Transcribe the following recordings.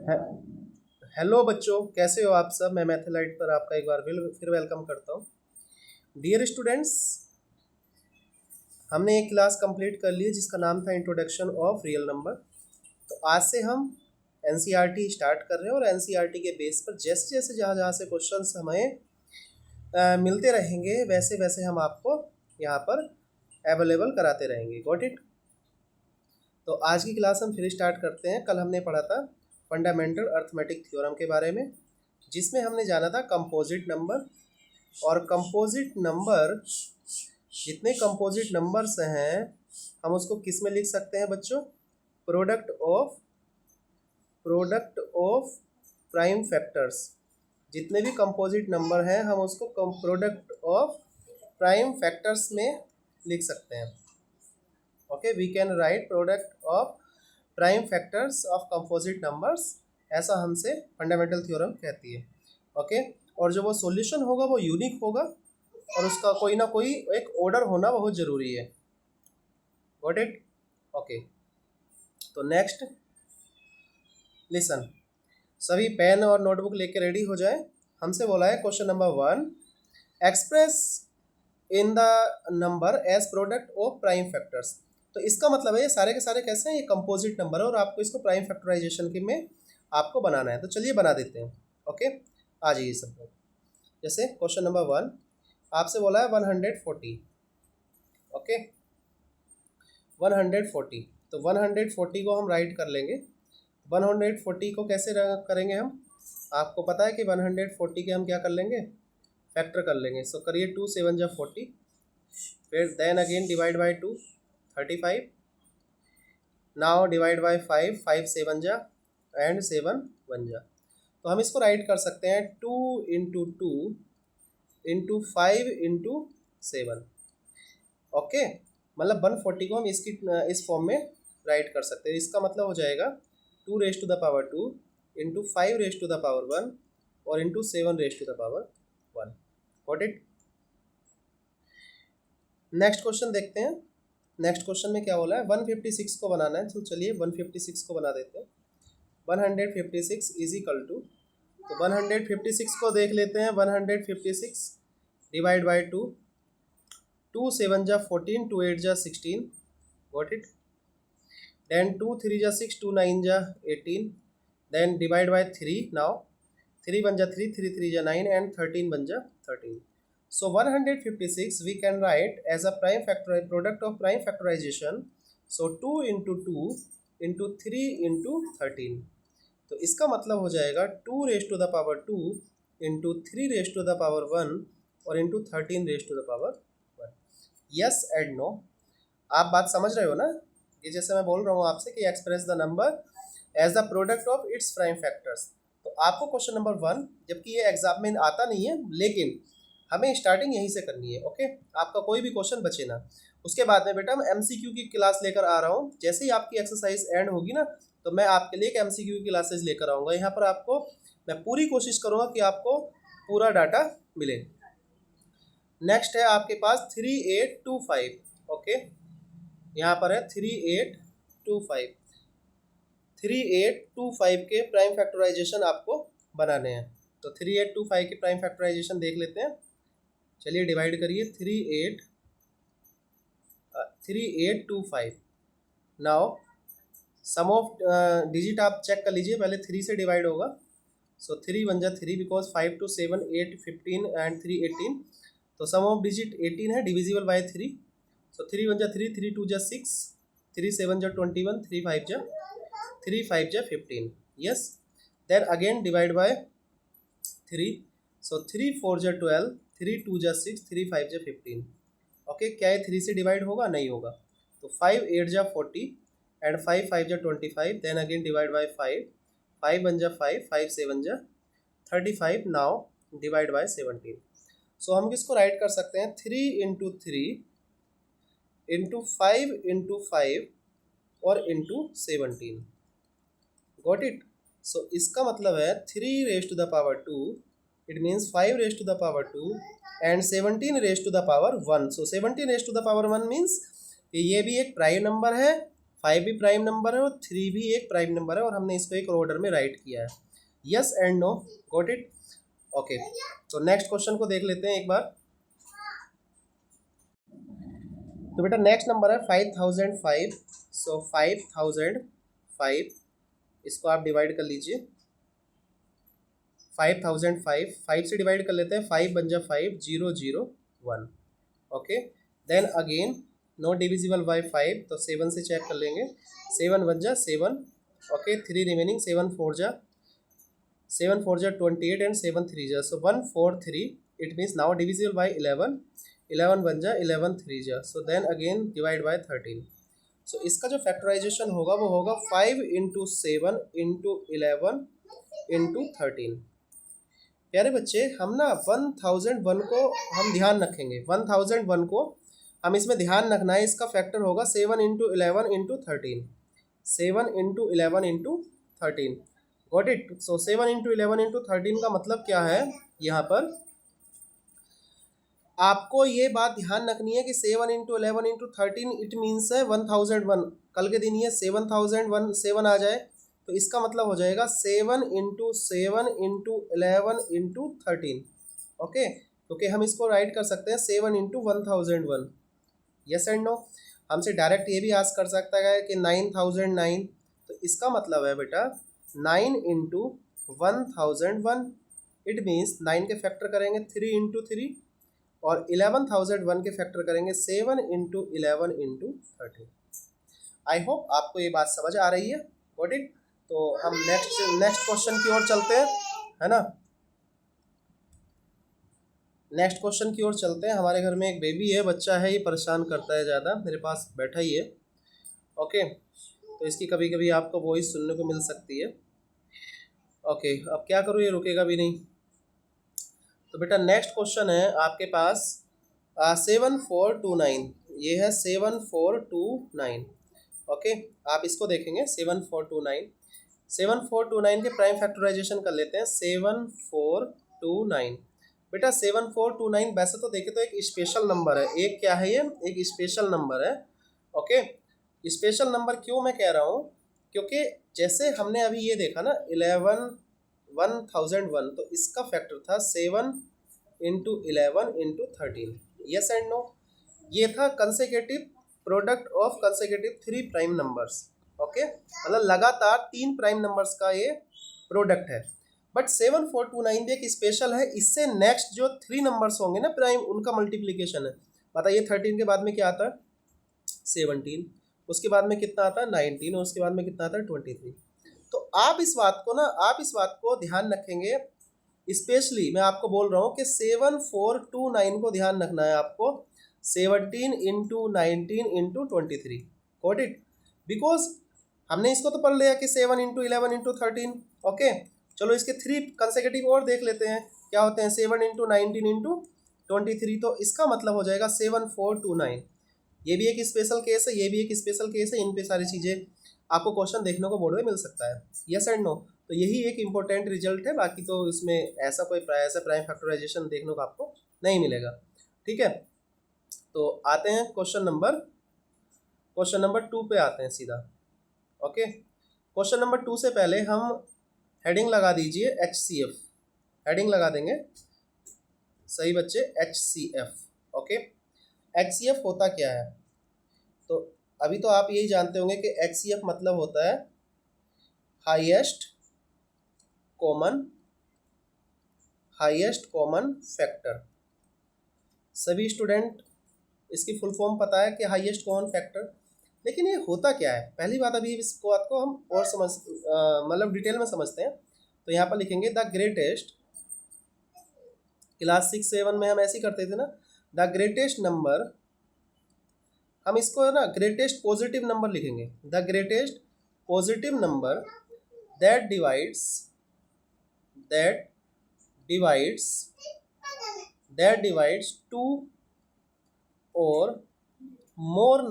है- हेलो बच्चों, कैसे हो आप सब। मैं मैथलाइट पर आपका एक बार फिर वेलकम करता हूँ। डियर स्टूडेंट्स, हमने एक क्लास कंप्लीट कर ली है जिसका नाम था इंट्रोडक्शन ऑफ रियल नंबर। तो आज से हम एनसीईआरटी स्टार्ट कर रहे हैं और एनसीईआरटी के बेस पर जैसे जैसे जहाँ जहाँ से क्वेश्चंस हमें मिलते रहेंगे वैसे वैसे हम आपको यहाँ पर अवेलेबल कराते रहेंगे। Got it. तो आज की क्लास हम फिर स्टार्ट करते हैं। कल हमने पढ़ा था फंडामेंटल अर्थमेटिक थ्योरम के बारे में, जिसमें हमने जाना था कंपोजिट नंबर। और कंपोजिट नंबर, जितने कंपोजिट नंबर्स हैं हम उसको किस में लिख सकते हैं बच्चों? Product of prime factors. जितने भी कंपोजिट नंबर हैं हम उसको प्रोडक्ट ऑफ प्राइम फैक्टर्स में लिख सकते हैं। Okay, we can write product of prime factors of composite numbers, ऐसा हमसे फंडामेंटल थ्योरम कहती है। ओके, और जो वो सॉल्यूशन होगा वो यूनिक होगा और उसका कोई ना कोई एक ऑर्डर होना बहुत ज़रूरी है। Got it. ओके, तो नेक्स्ट लिसन, सभी पेन और नोटबुक लेके रेडी हो जाए। हमसे बोला है question number 1, express in the number as product of prime factors. तो इसका मतलब है ये सारे के सारे कैसे हैं, ये कंपोजिट नंबर है और आपको इसको प्राइम फैक्टराइजेशन के में आपको बनाना है। तो चलिए बना देते हैं। ओके, आ जाइए सब लोग। जैसे क्वेश्चन नंबर 1 आपसे बोला है 140। ओके, 140। तो 140 को हम राइट कर लेंगे। 140 को कैसे करेंगे हम? आपको पता है कि 140 के हम क्या कर लेंगे? फैक्टर कर लेंगे। सो करिए 2 7 जा 40, फिर then again divide by 2 35, now divide by 5 5 7 जा एंड 7 1 जा। तो हम इसको राइट कर सकते हैं 2 इंटू 2 इंटू 5 इंटू 7। ओके, मतलब 140 को हम इस फॉर्म में राइट कर सकते हैं। इसका मतलब हो जाएगा 2 raise to the power 2 into 5 raise to the power 1 और into 7 raise to the power 1। Got it. Next question देखते हैं। नेक्स्ट क्वेश्चन में क्या बोला है? 156 को बनाना है। तो चलिए 156 को बना देते हैं। 156 इज इक्वल टू, तो 156 को देख लेते हैं। 156 डिवाइड बाई 2, 2 7 जा 14, 2 8 जा 16। Got it. देन 2 3 जा 6, 2 9 जा 18। देन डिवाइड बाई 3, नाउ 3 1 जा 3, 3 3 जा 9 एंड 13 1 जा 13। So 156 we can write as a prime factor product of prime factorization. So 2 into 2 into 3 into 13। तो इसका मतलब हो जाएगा 2 raise to the power 2 into 3 raise to the power 1 और into 13 raise to the power 1। Yes and no. आप बात समझ रहे हो ना? ये जैसे मैं बोल रहा हूँ आपसे कि express the number as the product of its prime factors. तो आपको क्वेश्चन नंबर 1, जबकि ये एग्जाम में आता नहीं है लेकिन हमें स्टार्टिंग यहीं से करनी है। ओके, आपका कोई भी क्वेश्चन बचे ना। उसके बाद में बेटा मैं एमसीक्यू की क्लास लेकर आ रहा हूँ। जैसे ही आपकी एक्सरसाइज एंड होगी ना तो मैं आपके लिए एक एमसीक्यू की क्लासेज लेकर आऊँगा। यहाँ पर आपको मैं पूरी कोशिश करूँगा कि आपको पूरा डाटा मिले। नेक्स्ट है आपके पास 3825। ओके, यहाँ पर है 3825। 3825 के प्राइम फैक्टराइजेशन आपको बनाने हैं। तो 3825 के प्राइम फैक्टराइजेशन देख लेते हैं। चलिए डिवाइड करिए 3825। नाउ सम ऑफ डिजिट आप चेक कर लीजिए, पहले 3 से डिवाइड होगा। सो 3 1 जा 3 बिकॉज 5 2 7 8 15 एंड 3 18। तो सम ऑफ डिजिट 18 है, डिविजिबल बाय 3। सो 3 1 जा 3, 3 2 जा 6, 3 7 जा 21, 3 5 जा 15। Yes, then again divide by 3। So 3 4 जा 12, 3 2 जा 6, 3 5 जा 15। ओके, क्या ये 3 से डिवाइड होगा? नहीं होगा। तो 5 8 जा 40 एंड 5 5 जा 25। देन अगेन डिवाइड बाय 5, 5 1 जा 5, 5 7 जा 35। Now divide by 17। सो हम किसको राइट कर सकते हैं? 3 इंटू 3 इंटू 5 इंटू 5 और इंटू 17। Got it. सो इसका मतलब है 3 raise to the power 2, it means 5 raise to the power 2 and 17 raise to the power 1। So 17 raise to the power 1 means कि ये भी एक प्राइम नंबर है, 5 भी प्राइम नंबर है और 3 भी एक प्राइम नंबर है, और हमने इसको एक ऑर्डर में राइट किया है। Yes and no, got it? Okay, तो नेक्स्ट क्वेश्चन को देख लेते हैं एक बार। तो बेटा नेक्स्ट नंबर है 5005। सो 5005, इसको आप डिवाइड कर लीजिए। 5005, 5 से डिवाइड कर लेते हैं, 5 बन जा 5, 0 0 1। Okay, then again no divisible by 5, तो 7 से चेक कर लेंगे। 7 बन जा 7। ओके, 3 रिमेनिंग, 7 4 जा 28 एंड 7 3 जा, so 143। It means now divisible by 11। 11 one जा 11 3 जा, so then again divide by 13। So इसका जो फैक्टराइजेशन होगा वो होगा 5 इंटू 7 इंटू 11 इंटू 13। प्यारे बच्चे, हम ना 1001 को हम ध्यान रखेंगे। 1001 को हम इसमें ध्यान रखना है, इसका फैक्टर होगा 7 into 11 into 13। 7 into 11 into 13, got it? So 7 into 11 into 13 का मतलब क्या है? यहाँ पर आपको ये बात ध्यान रखनी है कि 7 इंटू 11 इंटू 13 इट मीन्स है 1001। कल के दिन ये 7001 7 आ जाए तो इसका मतलब हो जाएगा 7 इंटू 7 इंटू 11 इंटू 13। ओके, क्योंकि हम इसको राइट कर सकते हैं 7 इंटू 1001। Yes and no? हमसे डायरेक्ट ये भी आस्क कर सकता है कि 9009, तो इसका मतलब है बेटा 9 इंटू 1001। इट मीन्स 9 के फैक्टर करेंगे 3 इंटू 3, और 11,001 के फैक्टर करेंगे 7 इंटू 11 इंटू 13। आई होप आपको ये बात समझ आ रही है, गॉट इट? तो हम नेक्स्ट क्वेश्चन की ओर चलते हैं, है ना? नेक्स्ट क्वेश्चन की ओर चलते हैं। हमारे घर में एक बेबी है, बच्चा है, ये परेशान करता है ज़्यादा, मेरे पास बैठा ही है। ओके, तो इसकी कभी कभी आपको वॉइस सुनने को मिल सकती है। ओके, अब क्या करूँ, ये रुकेगा भी नहीं। तो बेटा नेक्स्ट क्वेश्चन है आपके पास 7429। ये है 7429। ओके, आप इसको देखेंगे 7429। 7429 के प्राइम फैक्टराइजेशन कर लेते हैं। 7429 बेटा 7429 वैसे तो देखे तो एक स्पेशल नंबर है। एक क्या है ये? एक स्पेशल नंबर है। ओके, स्पेशल नंबर क्यों मैं कह रहा हूँ? क्योंकि जैसे हमने अभी ये देखा ना 1001, तो इसका फैक्टर था 7 into 11 into 13। Yes and no? ये था consecutive product of consecutive 3 prime numbers. Okay, मतलब लगातार 3 प्राइम नंबर्स का ये प्रोडक्ट है। बट 7429 भी एक स्पेशल है। इससे नेक्स्ट जो 3 नंबर्स होंगे ना प्राइम, उनका मल्टीप्लीकेशन है। बताइए 13 के बाद में क्या आता है? 17। उसके बाद में कितना आता है? 19। और उसके बाद में कितना आता है? 23। तो आप इस बात को ध्यान रखेंगे। स्पेशली मैं आपको बोल रहा हूँ कि 7429 को ध्यान रखना है आपको। 17 into 19 into 23, got it? Because हमने इसको तो पढ़ लिया कि 7 इंटू 11 इंटू 13। ओके, चलो इसके 3 कंसेक्यूटिव और देख लेते हैं क्या होते हैं। 7 इंटू 19 इंटू 23, तो इसका मतलब हो जाएगा 7429। ये भी एक स्पेशल केस है, ये भी एक स्पेशल केस है। इन पे सारी चीज़ें आपको क्वेश्चन देखने को बोर्ड में मिल सकता है। Yes and no? तो यही एक इम्पोर्टेंट रिजल्ट है। बाकी तो इसमें ऐसा प्राइम फैक्टराइजेशन देखने को आपको नहीं मिलेगा। ठीक है, तो आते हैं क्वेश्चन नंबर 2 पे आते हैं सीधा। ओके, क्वेश्चन नंबर 2 से पहले हम हेडिंग लगा दीजिए HCF। हेडिंग लगा देंगे, सही बच्चे, HCF। ओके, HCF होता क्या है? तो अभी तो आप यही जानते होंगे कि HCF मतलब होता है हाईएस्ट कॉमन फैक्टर। सभी स्टूडेंट इसकी फुल फॉर्म पता है कि हाईएस्ट कॉमन फैक्टर। लेकिन ये होता क्या है? पहली बात, अभी इस बात को हम और मतलब डिटेल में समझते हैं। तो यहाँ पर लिखेंगे द ग्रेटेस्ट, क्लास 6-7 में हम ऐसे ही करते थे ना, द ग्रेटेस्ट नंबर, हम इसको है ना ग्रेटेस्ट पॉजिटिव नंबर लिखेंगे। The greatest positive number that divides two or more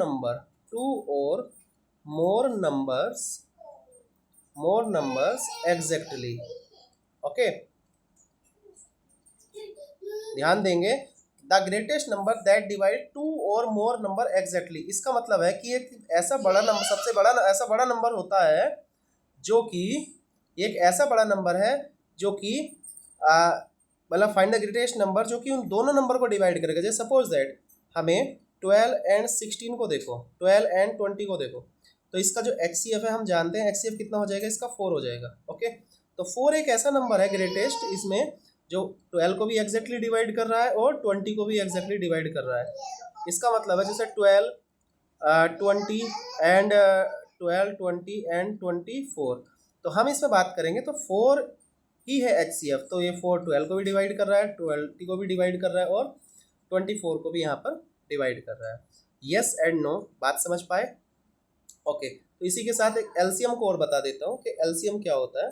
numbers exactly. Okay, ध्यान देंगे, the greatest number that divide two or more number exactly. इसका मतलब है कि एक ऐसा बड़ा नंबर, सबसे बड़ा ऐसा बड़ा नंबर होता है जो कि एक ऐसा बड़ा नंबर है जो कि मतलब फाइंड द ग्रेटेस्ट नंबर जो कि उन दोनों नंबर को डिवाइड करेगा। जैसे सपोज दैट हमें 12 एंड 16 को देखो, 12 एंड 20 को देखो, तो इसका जो HCF है हम जानते हैं, HCF कितना हो जाएगा, इसका 4 हो जाएगा। ओके, तो 4 एक ऐसा नंबर है ग्रेटेस्ट इसमें जो 12 को भी एग्जैक्टली डिवाइड कर रहा है और 20 को भी एग्जैक्टली डिवाइड कर रहा है। इसका मतलब है जैसे 12 20 एंड 12 20 एंड 24, तो हम इसमें बात करेंगे तो 4 ही है HCF। तो ये 4 12 को भी डिवाइड कर रहा है, 20 को भी डिवाइड कर रहा है और 24 को भी यहाँ पर डिवाइड कर रहा है। यस एंड नो, बात समझ पाए? ओके, तो इसी के साथ एक एलसीएम को और बता देता हूँ कि एलसीएम क्या होता है।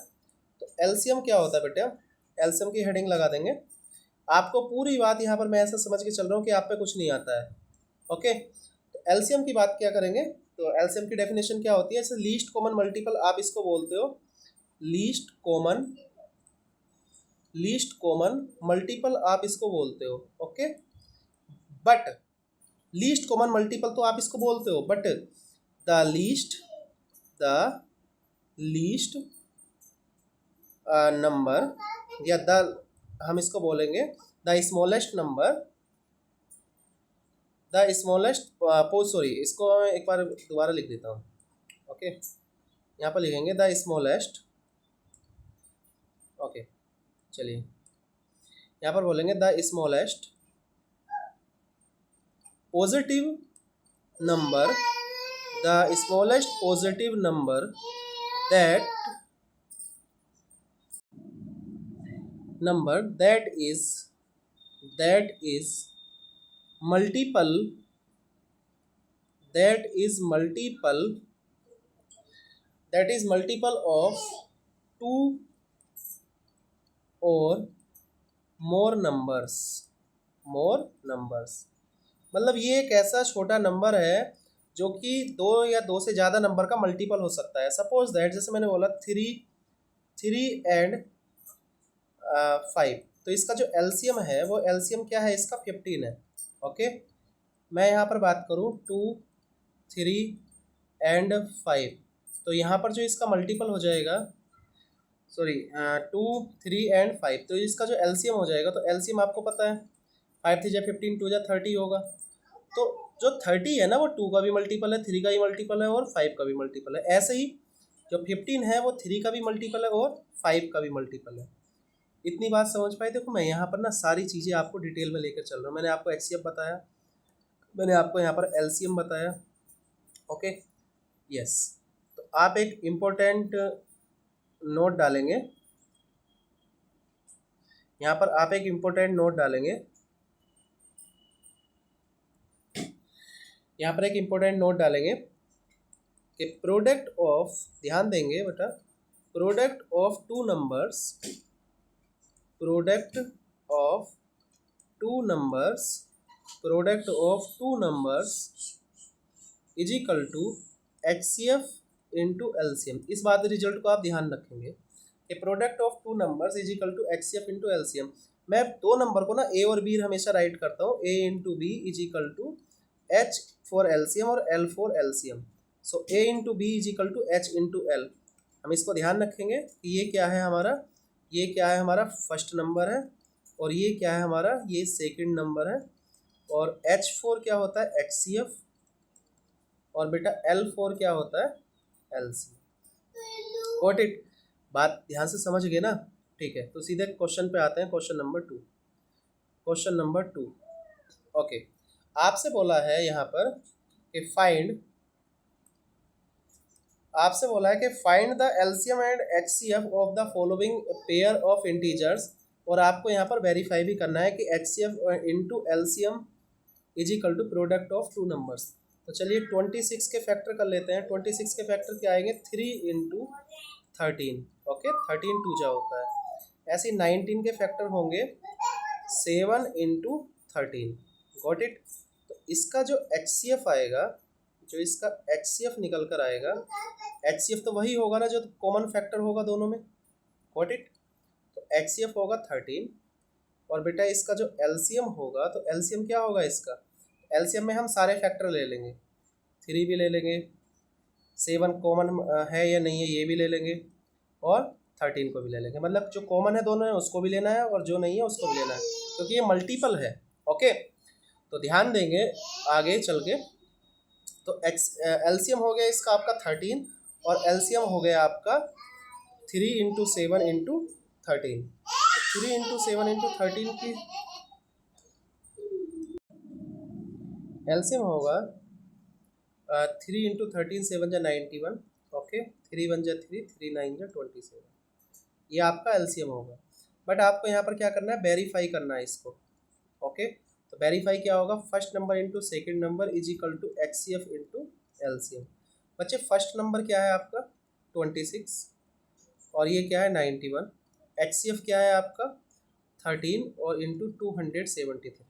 तो एलसीएम क्या होता है बेटा, एलसीएम की हेडिंग लगा देंगे। आपको पूरी बात यहाँ पर मैं ऐसा समझ के चल रहा हूँ कि आप पे कुछ नहीं आता है। ओके, तो एलसीएम की बात क्या करेंगे, तो एलसीएम की डेफिनेशन क्या होती है, जैसे लीस्ट कॉमन मल्टीपल आप इसको बोलते हो, लीस्ट कॉमन मल्टीपल आप इसको बोलते हो। Okay, but least common multiple तो आप इसको बोलते हो, बट द लीस्ट नंबर या द, हम इसको बोलेंगे the smallest number, the smallest sorry, इसको एक बार दोबारा लिख देता हूँ। ओके, यहाँ पर लिखेंगे द स्मॉलेस्ट। ओके, चलिए यहाँ पर बोलेंगे the smallest positive number, the smallest positive number that is multiple of 2 or more numbers। मतलब ये एक ऐसा छोटा नंबर है जो कि 2 या 2 से ज़्यादा नंबर का मल्टीपल हो सकता है। सपोज दैट जैसे मैंने बोला 3 एंड 5, तो इसका जो एलसीएम है वो एलसीएम क्या है, इसका 15 है। ओके, मैं यहाँ पर बात करूँ 2 3 एंड 5, तो यहाँ पर जो इसका मल्टीपल हो जाएगा, सॉरी 2 3 एंड 5, तो इसका जो एलसीएम हो जाएगा, तो एलसीएम आपको पता है 5 3 15 2 30 होगा। तो जो 30 है ना वो 2 का भी मल्टीपल है, 3 का भी मल्टीपल है और 5 का भी मल्टीपल है। ऐसे ही जो 15 है वो 3 का भी मल्टीपल है और 5 का भी मल्टीपल है। इतनी बात समझ पाए? देखो मैं यहाँ पर ना सारी चीज़ें आपको डिटेल में लेकर चल रहा हूँ। मैंने आपको HCF बताया, मैंने आपको यहाँ पर LCM बताया। ओके, यस, तो आप एक इम्पोर्टेंट नोट डालेंगे यहाँ पर, आप एक इम्पोर्टेंट नोट डालेंगे यहाँ पर, एक इम्पोर्टेंट नोट डालेंगे कि प्रोडक्ट ऑफ, ध्यान देंगे बेटा, product of two numbers is equal to HCF into LCM। इस बात रिजल्ट को आप ध्यान रखेंगे कि product of two numbers is equal to HCF into LCM। मैं दो नंबर को ना A और B हमेशा राइट करता हूँ, A into B is equal to H for LCM और L for LCM। So A into B is equal to H into L। हम इसको ध्यान रखेंगे कि ये क्या है हमारा फर्स्ट नंबर है और ये क्या है हमारा, ये सेकंड नंबर है। और H4 क्या होता है, HCF, और बेटा L4 क्या होता है, LCM। Got it? बात ध्यान से समझ गए ना? ठीक है, तो सीधे क्वेश्चन पे आते हैं। Question number two. ओके, आपसे बोला है यहाँ पर कि find the LCM and HCF of the following pair of integers, और आपको यहाँ पर वेरीफाई भी करना है कि HCF into LCM is equal to product of two numbers. तो चलिए 26 के फैक्टर कर लेते हैं। 26 के फैक्टर क्या आएंगे, 3 इंटू 13। ओके, 13 2 जा होता है। ऐसे 19 के फैक्टर होंगे 7 इंटू 13। Got it? तो इसका जो HCF आएगा, जो इसका HCF निकल कर आएगा, HCF तो वही होगा ना जो कॉमन फैक्टर होगा दोनों में। Got it? तो HCF होगा 13 और बेटा इसका जो एलसीएम होगा, तो एलसीएम क्या होगा इसका, एलसीएम में हम सारे फैक्टर ले लेंगे, 3 भी ले लेंगे, 7 कॉमन है या नहीं है ये भी ले लेंगे, और 13 को भी ले लेंगे। मतलब जो कॉमन है दोनों है उसको भी लेना है और जो नहीं है उसको भी लेना है, क्योंकि ये मल्टीपल है। ओके, तो ध्यान देंगे आगे चल के। तो एलसीएम हो गया इसका आपका 13 और एलसीएम हो गया आपका 3 इंटू 7 इंटू 13। 3 इंटू 7 इंटू 13 की एलसीएम होगा 3 इंटू 13 7 जा 91। ओके, 3 1 जा 3, 3 9 जा 27, ये आपका एलसीएम होगा। बट आपको यहाँ पर क्या करना है, वेरीफाई करना है इसको। ओके, तो वेरीफाई क्या होगा, first number into second number is equal to HCF into LCM. बच्चे फर्स्ट नंबर क्या है आपका 26 और ये क्या है 91, एचसीएफ क्या है आपका 13 और इंटू 273,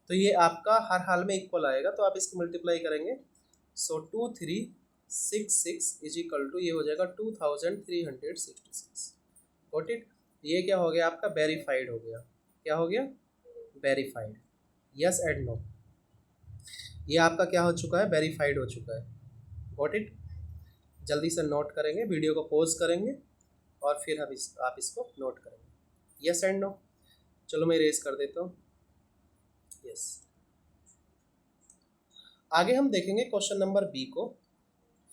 तो ये आपका हर हाल में इक्वल आएगा, तो आप इसको मल्टीप्लाई करेंगे। सो 2366 इज इक्वल टू ये हो जाएगा 2366। गॉट इट, ये क्या हो गया आपका वेरीफाइड हो गया। क्या हो गया, वेरीफाइड। यस एंड नो, ये आपका क्या हो चुका है, वेरीफाइड हो चुका है। गॉट इट, जल्दी से नोट करेंगे, वीडियो को पॉज करेंगे और फिर आप इसको नोट करेंगे। यस एंड नो, चलो मैं इरेज कर देता हूँ। यस, आगे हम देखेंगे क्वेश्चन नंबर बी को,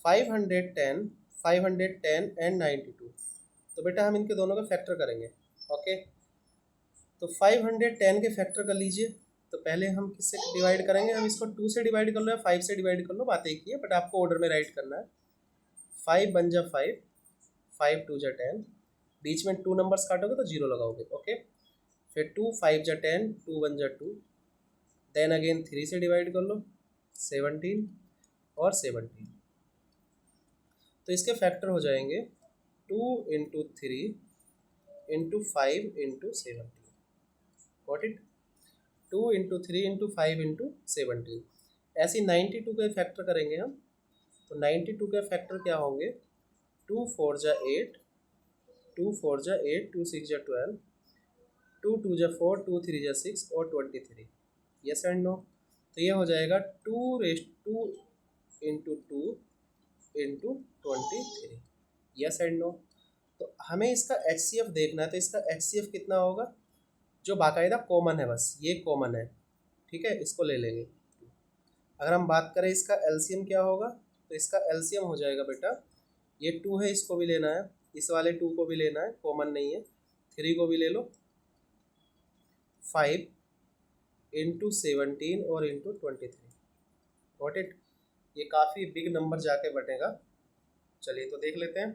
510 एंड 92। तो बेटा हम इनके दोनों का फैक्टर करेंगे। ओके, तो 510 के फैक्टर कर लीजिए। तो पहले हम किससे डिवाइड करेंगे, हम इसको 2 से डिवाइड कर लो या 5 से डिवाइड कर लो, बात एक ही है, बट आपको ऑर्डर में राइट करना है। 5 1 जा 5, 5 2 जा 10, बीच में 2 नंबर्स काटोगे तो 0 लगाओगे। ओके, फिर 2 5 जा 10, 2 1 जा 2, देन अगेन 3 से डिवाइड कर लो, 17 और 17। तो इसके फैक्टर हो जाएंगे 2 into 3 into 5 into 17। Got it, 2 into 3 into 5 into 17। ऐसे 92 के फैक्टर करेंगे हम। तो 92 के फैक्टर क्या होंगे, 2 4 जा 8, 2 4 जा 8, 2 6 जा 12, 2 2 जा 4, 2 3 जा 6 और 23। यस एंड नो, तो ये हो जाएगा 2 into 2 into 23। Yes and no, तो हमें इसका एचसीएफ देखना है। तो इसका एचसीएफ कितना होगा, जो बाकायदा कॉमन है, बस ये कॉमन है, ठीक है, इसको ले लेंगे। अगर हम बात करें इसका एलसीएम क्या होगा, तो इसका एलसीएम हो जाएगा बेटा, ये 2 है इसको भी लेना है, इस वाले 2 को भी लेना है, कॉमन नहीं है, 3 को भी ले लो, 5 इंटू 17 और इंटू 23। गॉट इट, ये काफ़ी बिग नंबर जाके बटेगा। चलिए तो देख लेते हैं।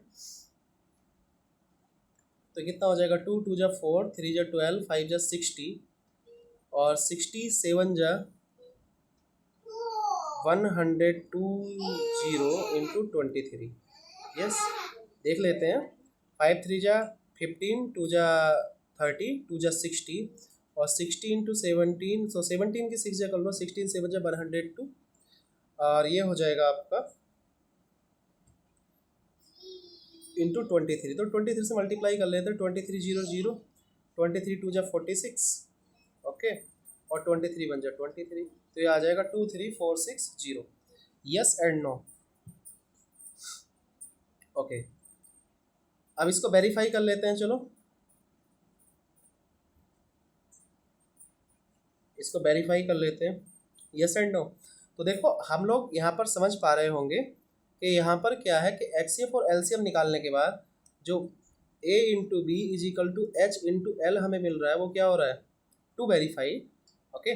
तो कितना हो जाएगा, 2 2 जा 4, 3 जा 12, 5 जा 60 और 60 7 जा 120 इंटू 23। यस, देख लेते हैं। 5 3 जा 15, 2 जा 30, 2 जा 60 और 60 इंटू 17, सो 17 की 6 जा कर लो, 16 7 जा 102 और ये हो जाएगा आपका इंटू 23। तो 23 से मल्टीप्लाई कर लेते हैं, 23 0 0, 23 2 जा 46, ओके, और 23 1 जा 23, तो ये आ जाएगा 2 3 4 6 0। यस एंड नो, ओके, अब इसको वेरीफाई कर लेते हैं। चलो इसको वेरीफाई कर लेते हैं। यस एंड नो, तो देखो हम लोग यहाँ पर समझ पा रहे होंगे कि यहाँ पर क्या है कि एचसीएफ और एलसीएम निकालने के बाद जो a into B is equal to H into L हमें मिल रहा है, वो क्या हो रहा है, टू वेरीफाई। ओके,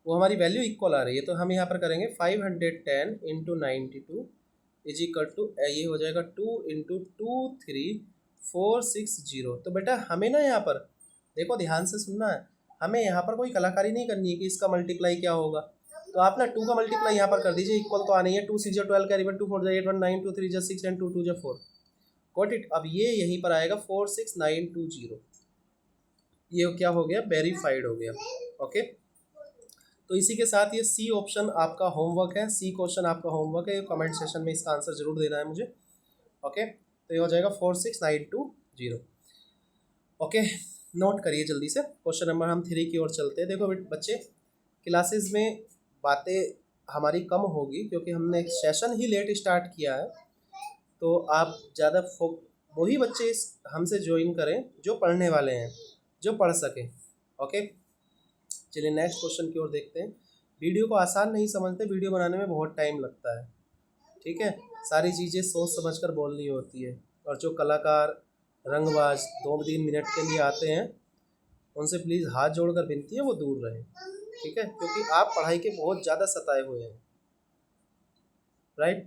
वो हमारी वैल्यू इक्वल आ रही है, तो हम यहाँ पर करेंगे 510 इंटू 92 इज इक्वल टू ये हो जाएगा 2 इंटू 23460। तो बेटा हमें ना यहाँ पर देखो, ध्यान से सुनना है, हमें यहाँ पर कोई कलाकारी नहीं करनी है कि इसका मल्टीप्लाई क्या होगा। तो आप ना 2 का मल्टीप्लाई यहाँ पर कर दीजिए, इक्वल तो आनी है, 2 6 जा 12 कैरी 2 4 जा 8 1 9 2 3 जा 6 एंड 2 2 जा 4। गॉट इट, अब ये यहीं पर आएगा 46920। ये क्या हो गया, वेरीफाइड हो गया। ओके, तो इसी के साथ ये सी ऑप्शन आपका होमवर्क है, सी क्वेश्चन आपका होमवर्क है, कमेंट सेशन में इसका आंसर जरूर देना है मुझे। ओके, तो ये हो जाएगा 46920। 0। ओके, नोट करिए जल्दी से। क्वेश्चन नंबर हम 3 की ओर चलते हैं। देखो बच्चे, क्लासेस में बातें हमारी कम होगी क्योंकि हमने सेशन ही लेट स्टार्ट किया है, तो आप ज़्यादा वही बच्चे हमसे ज्वाइन करें जो पढ़ने वाले हैं, जो पढ़ सकें। ओके, चलिए नेक्स्ट क्वेश्चन की ओर देखते हैं। वीडियो को आसान नहीं समझते, वीडियो बनाने में बहुत टाइम लगता है, ठीक है। सारी चीज़ें सोच समझकर बोलनी होती है, और जो कलाकार रंगबाज 2-3 मिनट के लिए आते हैं उनसे प्लीज़ हाथ जोड़कर विनती है वो दूर रहें, ठीक है, क्योंकि आप पढ़ाई के बहुत ज़्यादा सताए हुए हैं, राइट।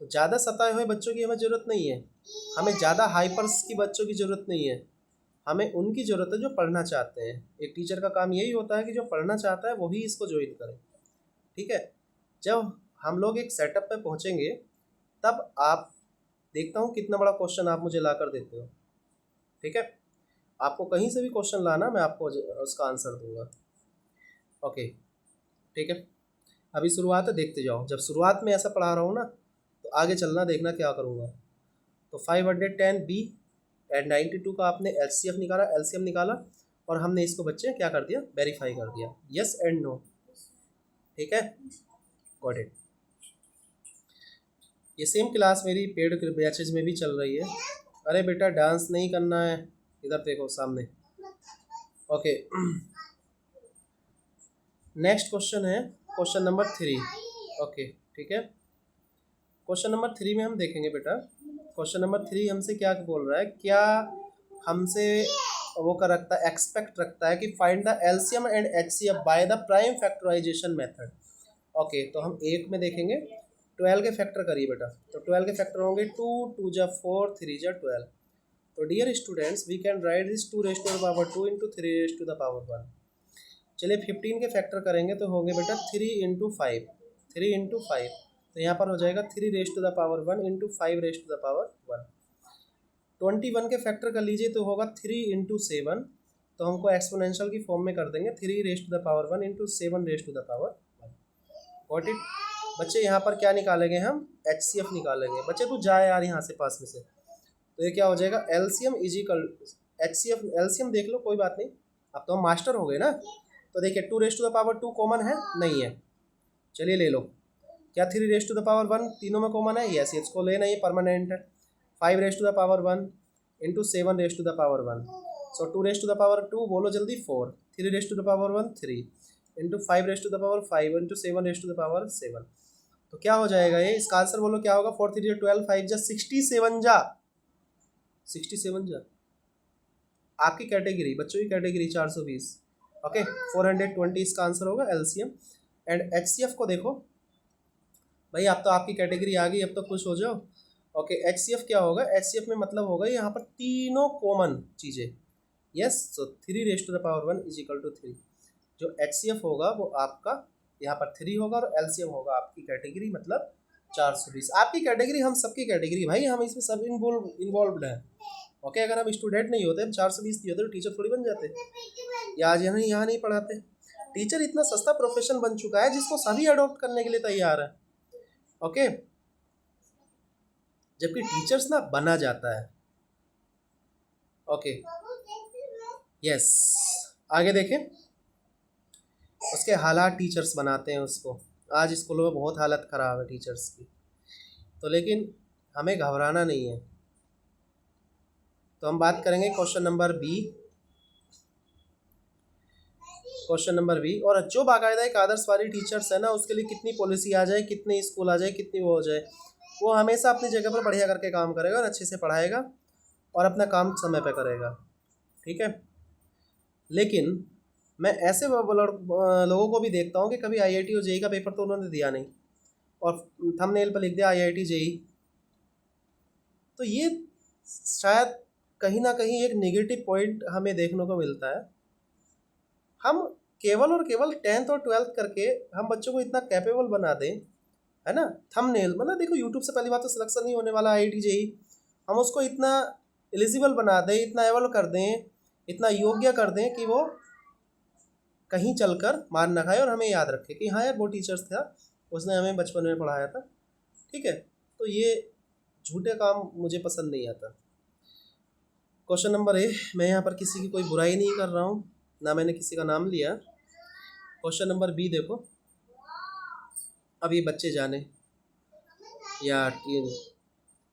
तो ज़्यादा सताए हुए बच्चों की हमें ज़रूरत नहीं है, हमें ज़्यादा हाइपर्स की बच्चों की ज़रूरत नहीं है, हमें उनकी ज़रूरत है जो पढ़ना चाहते हैं। एक टीचर का काम यही होता है कि जो पढ़ना चाहता है वही इसको ज्वाइन करे, ठीक है। जब हम लोग एक सेटअप पे पहुँचेंगे तब आप देखता हूँ कितना बड़ा क्वेश्चन आप मुझे ला कर देते हो, ठीक है। आपको कहीं से भी क्वेश्चन लाना, मैं आपको उसका आंसर दूंगा। ओके, ठीक है। अभी शुरुआत है, देखते जाओ। जब शुरुआत में ऐसा पढ़ा रहा हूँ ना तो आगे चलना देखना क्या करूँगा। तो 510 बी एंड 92 का आपने एलसीएम निकाला, एलसीएम निकाला, और हमने इसको बच्चे क्या कर दिया, वेरीफाई कर दिया, यस एंड नो, ठीक है, गॉट इट। ये सेम क्लास मेरी पेड बैचेज में भी चल रही है। अरे बेटा डांस नहीं करना है, इधर देखो सामने। ओके, नेक्स्ट क्वेश्चन है क्वेश्चन नंबर 3। ओके, ठीक है। क्वेश्चन नंबर 3 में हम देखेंगे बेटा, क्वेश्चन नंबर 3 हमसे क्या बोल रहा है, क्या हमसे वो कर रखता है, एक्सपेक्ट रखता है कि find the LCM and HCF by the prime factorization method. Okay, तो हम एक में देखेंगे 12 के फैक्टर करिए बेटा। तो 12 के फैक्टर होंगे 2, 2 जा 4, 3 जा 12। तो dear students, we can write this 2 raise to the power 2 into 3 raise to the power 1। चलिए 15 के फैक्टर करेंगे तो होंगे बेटा 3 इंटू 5, 3 इंटू 5, तो यहाँ पर हो जाएगा 3 raise to the power 1 into 5 raise to the power 1। 21 के फैक्टर कर लीजिए तो होगा 3 इंटू 7, तो हमको एक्सपोनेंशियल की फॉर्म में कर देंगे 3 raise to the power 1 into 7 raise to the power 1। Got it बच्चे। यहाँ पर क्या निकालेंगे हम, एचसीएफ निकालेंगे। बच्चे तू जाए यार यहाँ से पास में से। तो ये क्या हो जाएगा, एलसीएम इजिकल एचसीएफ, एलसीएम देख लो, कोई बात नहीं, अब तो हम मास्टर हो गए ना। तो देखिए 2 raise to the power 2 common है, नहीं है, चलिए ले लो। क्या 3 रेज़ टू द पावर 1 तीनों में कॉमन है, यस, इसको लेना, ये परमानेंट है। 5 raise to the power 1 into 7 raise to the power 1, so 2 raise to the power 2 बोलो जल्दी 4, 3 raise to the power 1 3 into 5 raise to the power 5 into 7 raise to the power 7। तो क्या हो जाएगा ये, इसका आंसर बोलो क्या होगा, 4 3 12, 5 जा 67 जा 67 जा। आपकी कैटेगरी, बच्चों की कैटेगरी 420। ओके, 420 इसका आंसर होगा एलसीएम। एंड एचसीएफ को देखो भाई, अब तो आपकी कैटेगरी आ गई, अब तो खुश हो जाओ। ओके, एचसीएफ क्या होगा, एचसीएफ में मतलब होगा यहाँ पर तीनों कॉमन चीज़ें, yes. So 3 raise to the power 1 is equal to 3। जो एचसीएफ होगा वो आपका यहाँ पर 3 होगा, और एलसीएम होगा आपकी कैटेगरी मतलब 420। आपकी कैटेगरी हम सबकी कैटेगरी भाई, हम इसमें सब इन्वॉल्व हैं। ओके, अगर हम स्टूडेंट नहीं होते, हम 420 नहीं होते तो टीचर थोड़ी बन जाते, या आज यहाँ नहीं पढ़ाते। टीचर इतना सस्ता प्रोफेशन बन चुका है जिसको सभी अडॉप्ट करने के लिए तैयार है। ओके, जबकि टीचर्स ना बना जाता है। ओके, यस, आगे देखें। उसके हालात टीचर्स बनाते हैं उसको। आज स्कूलों में बहुत हालत ख़राब है टीचर्स की, तो लेकिन हमें घबराना नहीं है। तो हम बात करेंगे question number B, question number B. और जो बाकायदा एक आदर्शवादी टीचर्स है ना, उसके लिए कितनी पॉलिसी आ जाए, कितने स्कूल आ जाए, कितनी वो हो जाए, वो हमेशा अपनी जगह पर बढ़िया करके काम करेगा और अच्छे से पढ़ाएगा और अपना काम समय पे करेगा, ठीक है। लेकिन मैं ऐसे लोगों को भी देखता हूँ कि कभी आईआईटी और जेई का पेपर तो उन्होंने दिया नहीं, और थंबनेल पर लिख दिया आईआईटी जेई। तो ये शायद कहीं ना कहीं एक नेगेटिव पॉइंट हमें देखने को मिलता है। हम केवल और केवल 10th और 12th करके हम बच्चों को इतना कैपेबल बना दें, है ना। थंबनेल मतलब देखो, यूट्यूब से पहली बात तो सिलेक्शन नहीं होने वाला आईआईटी जेई, हम उसको इतना एलिजिबल बना दें, इतना एवल कर दें, इतना योग्य कर दें कि वो कहीं चलकर मार ना खाए और हमें याद रखे कि हाँ यार वो टीचर्स था, उसने हमें बचपन में पढ़ाया था, ठीक है। तो ये झूठे काम मुझे पसंद नहीं आता। क्वेश्चन नंबर ए, मैं यहाँ पर किसी की कोई बुराई नहीं कर रहा हूँ, ना मैंने किसी का नाम लिया। क्वेश्चन नंबर बी देखो, अब ये बच्चे जाने या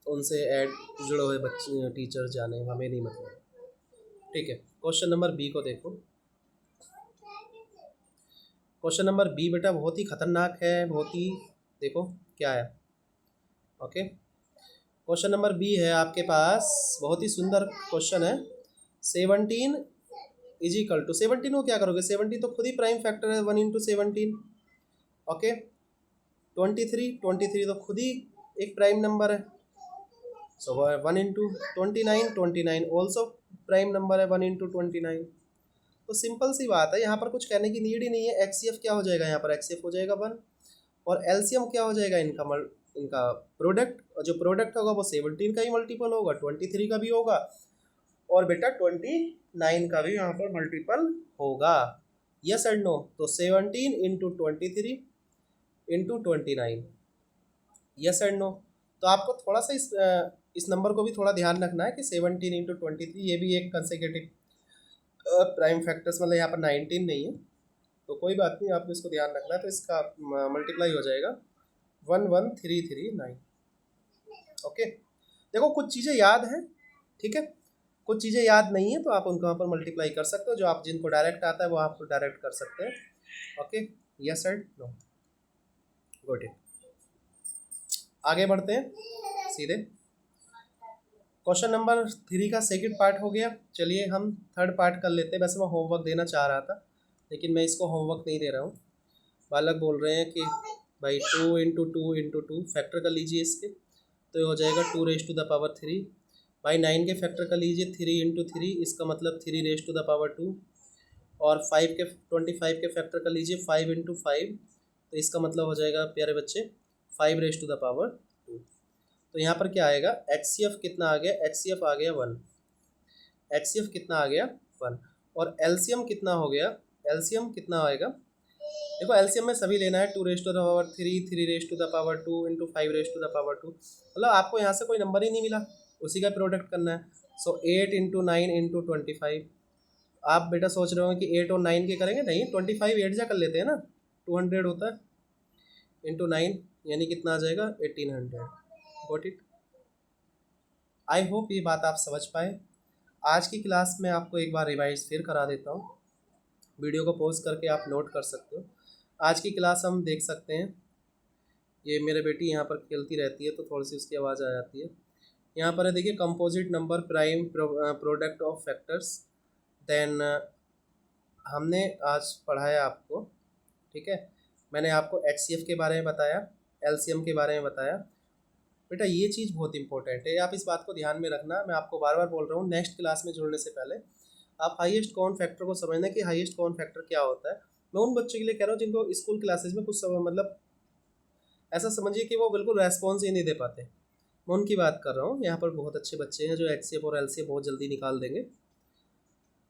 उनसे ऐड जुड़े हुए बच्चे टीचर जाने, हमें नहीं मतलब, ठीक है। क्वेश्चन नंबर बी को देखो। क्वेश्चन नंबर बी बेटा बहुत ही खतरनाक है, बहुत ही, देखो क्या है। ओके, क्वेश्चन नंबर बी है आपके पास, बहुत ही सुंदर क्वेश्चन है। 17 इज इक्वल टू 17 को क्या करोगे, 17 तो खुद ही प्राइम फैक्टर है, 1 इंटू 17। ओके, 23 तो खुद ही एक प्राइम नंबर है, सो 1 इंटू 29 ऑल्सो प्राइम नंबर है, 1 इंटू 29। तो सिंपल सी बात है, यहाँ पर कुछ कहने की नीड ही नहीं है। एक्सीएफ क्या हो जाएगा, यहाँ पर एक्सीएफ हो जाएगा 1, और एलसीएम क्या हो जाएगा इनका प्रोडक्ट, और जो प्रोडक्ट होगा वो 17 का ही मल्टीपल होगा, 23 का भी होगा, और बेटा 29 का भी यहाँ पर मल्टीपल होगा। यस एंड नो, तो 17 into 23 into 29, yes and no. तो आपको थोड़ा सा इस नंबर को भी थोड़ा ध्यान रखना है कि 17 इंटू 23 ये भी एक कंसेक्यूटिव प्राइम फैक्टर्स, मतलब यहाँ पर 19 नहीं है, तो कोई बात नहीं, आपको इसको ध्यान रखना है। तो इसका मल्टीप्लाई हो जाएगा 11339। ओके, देखो कुछ चीज़ें याद हैं, ठीक है, कुछ चीज़ें याद नहीं है तो आप उनको यहाँ पर मल्टीप्लाई कर सकते हो, जो आप जिनको डायरेक्ट आता है वो आप डायरेक्ट कर सकते हैं। Okay, yes and no, good. आगे बढ़ते हैं सीधे, क्वेश्चन नंबर 3 का सेकंड पार्ट हो गया। चलिए हम थर्ड पार्ट कर लेते हैं। वैसे मैं होमवर्क देना चाह रहा था, लेकिन मैं इसको होमवर्क नहीं दे रहा हूँ। बालक बोल रहे हैं कि भाई 2 इंटू 2 इंटू 2 फैक्टर कर लीजिए इसके, तो ये हो जाएगा 2 रेज टू द पावर 3। भाई 9 के फैक्टर कर लीजिए 3 इंटू 3, इसका मतलब 3 रेज टू द पावर 2। और 25 के फैक्टर कर लीजिए 5 इंटू 5, तो इसका मतलब हो जाएगा प्यारे बच्चे 5 रेज टू द पावर 2। तो यहाँ पर क्या आएगा, एक्सीएफ कितना आ गया, एक्सीएफ आ गया 1, एक्सीएफ कितना आ गया 1, और एलसीएम कितना हो गया, एलसीएम कितना आएगा, देखो एलसीएम में सभी लेना है, 2 raise to the power 3, 3 raise to the power 2 into 5 raise to the power 2, मतलब आपको यहाँ से कोई नंबर ही नहीं मिला, उसी का प्रोडक्ट करना है। सो 8 इंटू 9 इंटू 25। आप बेटा सोच रहे हो कि 8 और 9 के करेंगे, नहीं 25 8 जा कर लेते हैं ना, 200 होता है, इंटू 9 यानी कितना आ जाएगा 1800। Got it. आई होप ये बात आप समझ पाए। आज की क्लास में आपको एक बार रिवाइज फिर करा देता हूँ, वीडियो को पॉज करके आप नोट कर सकते हो। आज की क्लास हम देख सकते हैं, ये मेरे बेटी यहाँ पर खेलती रहती है तो थोड़ी सी उसकी आवाज़ आ जाती है। यहाँ पर है देखिए, composite number prime product of factors. Then हमने आज पढ़ाया आपको, ठीक है, मैंने आपको एचसीएफ के बारे में बताया, एलसीएम के बारे में बताया। बेटा ये चीज़ बहुत इंपॉर्टेंट है, आप इस बात को ध्यान में रखना। मैं आपको बार बार बोल रहा हूँ, नेक्स्ट क्लास में जुड़ने से पहले आप हाईएस्ट कॉमन फैक्टर को समझना कि हाईएस्ट कॉमन फैक्टर क्या होता है। मैं उन बच्चों के लिए कह रहा हूँ जिनको स्कूल क्लासेस में कुछ मतलब ऐसा समझिए कि वो बिल्कुल रेस्पॉन्स ही नहीं दे पाते, मैं उनकी बात कर रहा हूँ। यहाँ पर बहुत अच्छे बच्चे हैं जो एचसीएफ और एलसीएफ बहुत जल्दी निकाल देंगे।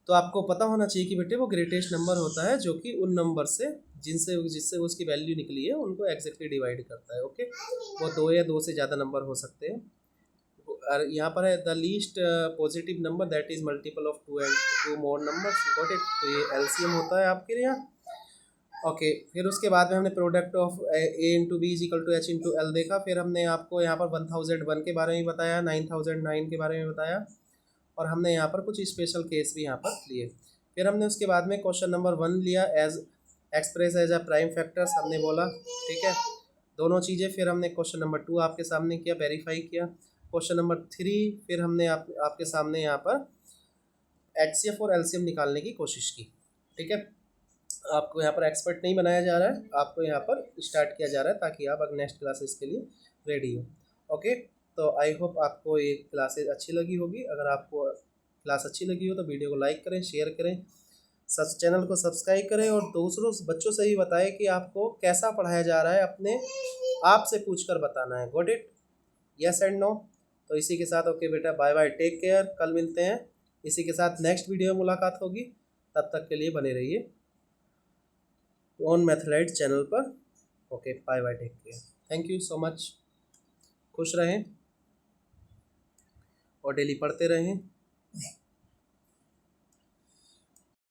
तो आपको पता होना चाहिए कि बेटे वो ग्रेटेस्ट नंबर होता है जो कि उन नंबर से जिससे उसकी वैल्यू निकली है उनको एग्जैक्टली डिवाइड करता है। ओके, वो 2 या 2 से ज़्यादा नंबर हो सकते हैं। और यहाँ पर है the least positive number that is multiple of 2 and 2 more numbers. Got it. तो ये एलसीएम होता है आपके यहाँ। ओके, फिर उसके बाद में हमने product of A into B is equal to H into L देखा। फिर हमने आपको यहाँ पर 1001 के बारे में बताया, 9009 के बारे में बताया, और हमने यहाँ पर कुछ स्पेशल केस भी यहाँ पर लिए। फिर हमने उसके बाद में क्वेश्चन नंबर 1 लिया, as express as a prime factors हमने बोला, ठीक है, दोनों चीज़ें। फिर हमने क्वेश्चन नंबर 2 आपके सामने किया, वेरीफाई किया। क्वेश्चन नंबर 3 फिर हमने आपके सामने यहाँ पर एचसीएफ और एलसीएम निकालने की कोशिश की, ठीक है। आपको यहाँ पर एक्सपर्ट नहीं बनाया जा रहा है, आपको यहाँ पर स्टार्ट किया जा रहा है ताकि आप अगर नेक्स्ट क्लासेस के लिए रेडी हो। ओके, तो आई होप आपको ये क्लासेस अच्छी लगी होगी। अगर आपको क्लास अच्छी लगी हो तो वीडियो को लाइक करें, शेयर करें, चैनल को सब्सक्राइब करें, और दूसरों बच्चों से भी बताएं कि आपको कैसा पढ़ाया जा रहा है, अपने आप से पूछ कर बताना है। Got it, yes and no. तो इसी के साथ ओके बेटा, बाय बाय, टेक केयर, कल मिलते हैं। इसी के साथ नेक्स्ट वीडियो में मुलाकात होगी, तब तक के लिए बने रहिए ऑन मैथलाइट चैनल पर। Okay, bye bye, take care, thank you so much. खुश रहें और डेली पढ़ते रहें।